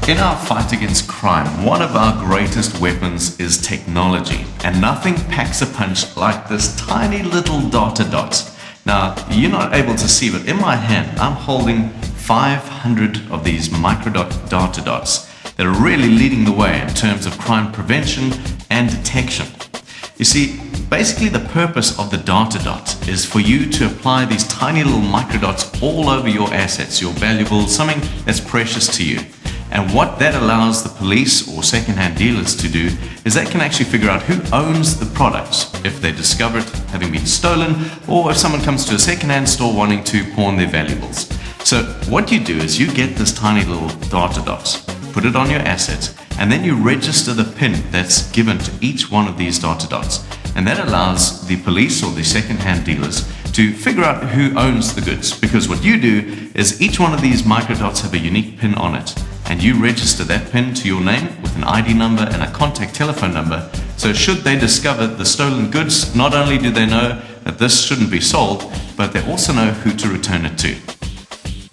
In our fight against crime, one of our greatest weapons is technology, and nothing packs a punch like this tiny little DataDot. Now, you're not able to see, but in my hand, I'm holding 500 of these microdot DataDots that are really leading the way in terms of crime prevention and detection. You see, basically the purpose of the DataDot is for you to apply these tiny little microdots all over your assets, your valuables, something that's precious to you. And what that allows the police or second-hand dealers to do is they can actually figure out who owns the products if they discover it having been stolen, or if someone comes to a second-hand store wanting to pawn their valuables. So what you do is you get this tiny little DataDots, put it on your assets, and then you register the PIN that's given to each one of these DataDots. And that allows the police or the second-hand dealers to figure out who owns the goods. Because what you do is each one of these microdots have a unique PIN on it. And you register that PIN to your name with an ID number and a contact telephone number. So should they discover the stolen goods, not only do they know that this shouldn't be sold, but they also know who to return it to.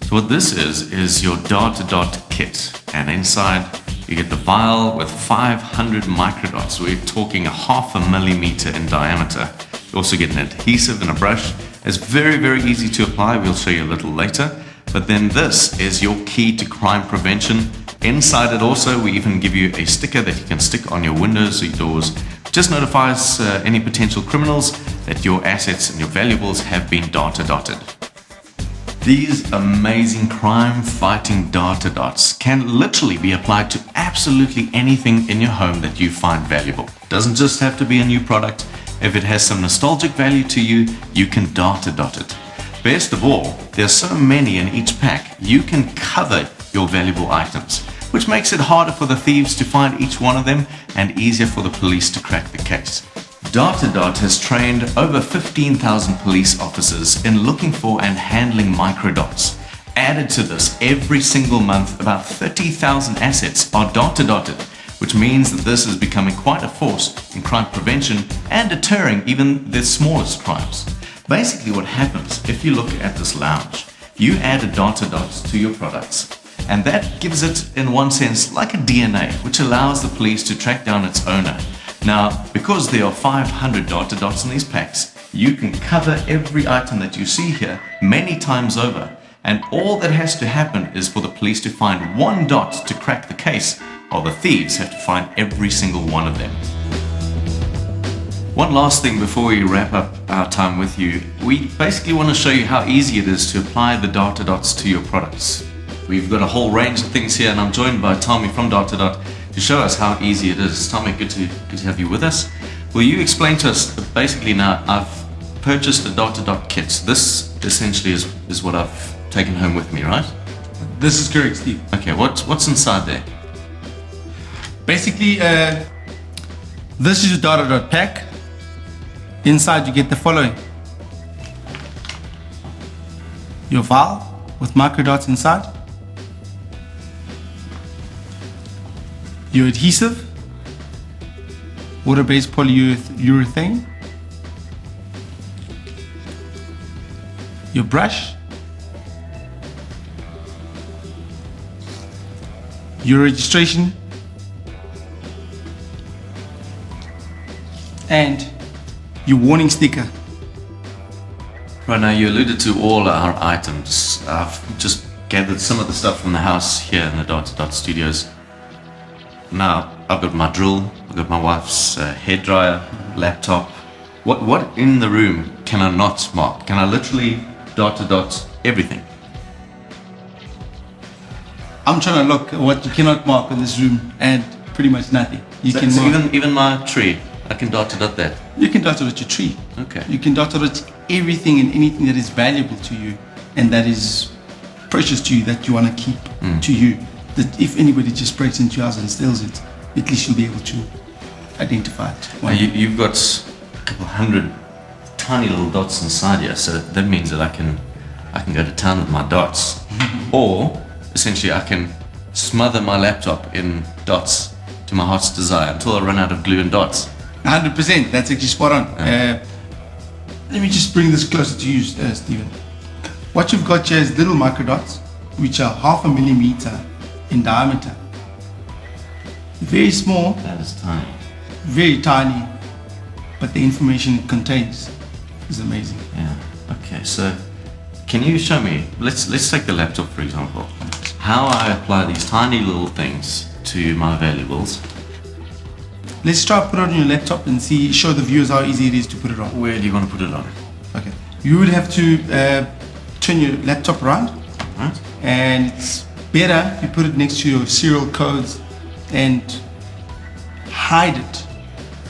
So what this is your DataDot kit. And inside you get the vial with 500 microdots. We're talking 0.5 millimeter in diameter. You also get an adhesive and a brush. It's very, very easy to apply. We'll show you a little later. But then this is your key to crime prevention. Inside it also, we even give you a sticker that you can stick on your windows or your doors. Just notifies any potential criminals that your assets and your valuables have been DataDotted. These amazing crime-fighting DataDots can literally be applied to absolutely anything in your home that you find valuable. It doesn't just have to be a new product. If it has some nostalgic value to you, you can DataDot it. Best of all, there's so many in each pack, you can cover your valuable items, which makes it harder for the thieves to find each one of them and easier for the police to crack the case. DataDot has trained over 15,000 police officers in looking for and handling microdots. Added to this, every single month, about 30,000 assets are DataDotted, which means that this is becoming quite a force in crime prevention and deterring even the smallest crimes. Basically what happens, if you look at this lounge, you add a DataDot to your products, and that gives it, in one sense, like a DNA, which allows the police to track down its owner. Now, because there are 500 DataDots in these packs, you can cover every item that you see here many times over, and all that has to happen is for the police to find one dot to crack the case, while the thieves have to find every single one of them. One last thing before we wrap up our time with you, we basically want to show you how easy it is to apply the DataDots to your products. We've got a whole range of things here, and I'm joined by Tommy from DataDot to show us how easy it is. Tommy, good to have you with us. Will you explain to us, basically now I've purchased a DataDot kit. So this essentially is what I've taken home with me, right? This is correct, Steve. Okay, what's inside there? Basically, this is a DataDot pack. Inside you get the following: your vial with microdots inside, your adhesive, water-based polyurethane, your brush, your registration, and your warning sticker. Right, now you alluded to all our items. I've just gathered some of the stuff from the house here in the DataDot studios. Now I've got my drill, I've got my wife's hairdryer, laptop. What in the room can I not mark? Can I literally DataDot everything? I'm trying to look at what you cannot mark in this room, and pretty much nothing. So even my tree, I can DataDot that. You can DataDot your tree. Okay. You can DataDot everything and anything that is valuable to you and that is precious to you, that you want to keep to you. That if anybody just breaks into your house and steals it, at least you'll be able to identify it. Now you've got a couple hundred tiny little dots inside here, so that means that I can go to town with my dots, or essentially I can smother my laptop in dots to my heart's desire until I run out of glue and dots. 100%, that's actually spot on. Let me just bring this closer to you, Stephen. What you've got here is little microdots, which are 0.5 millimeter in diameter. Very small, That is tiny. very tiny, but the information it contains is amazing. Yeah. Okay, so can you show me, let's take the laptop for example, how I apply these tiny little things to my valuables. Let's try put it on your laptop and show the viewers how easy it is to put it on. Where do you want to put it on? Okay. You would have to turn your laptop around, Right? and it's better if you put it next to your serial codes and hide it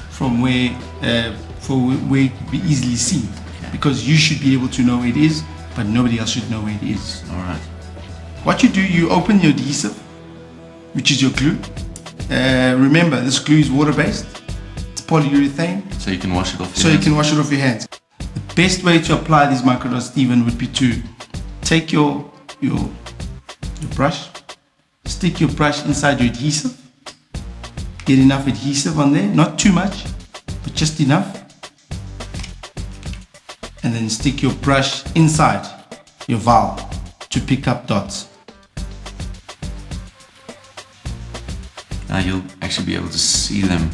from where it could be easily seen. Okay. Because you should be able to know where it is, but nobody else should know where it is. All right. What you do, you open your adhesive, which is your glue. Remember, this glue is water-based. It's polyurethane, So you can wash it off. so you can wash it off your hands. The best way to apply these microdots, Stephen, would be to take your brush, stick your brush inside your adhesive, get enough adhesive on there, not too much, but just enough, and then stick your brush inside your valve to pick up dots. Now you'll actually be able to see them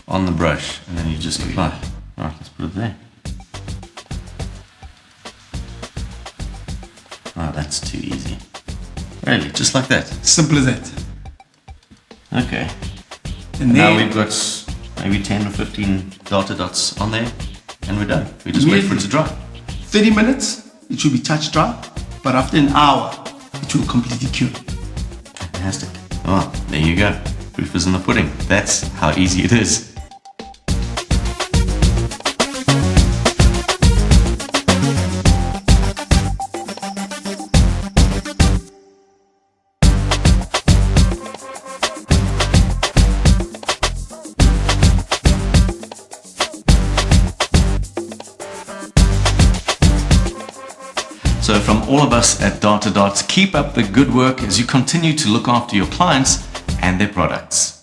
on the brush, and then you just apply. Right, let's put it there. Oh, that's too easy. Really, just like that. Simple as that. Okay. And Now then we've got maybe 10 or 15 DataDots on there, and we're done. We just wait for it to dry. 30 minutes, it should be touch dry, but after an hour, it will completely cure. Fantastic. Oh, there you go. Proof is in the pudding. That's how easy it is. So from all of us at DataDot, keep up the good work as you continue to look after your clients and their products.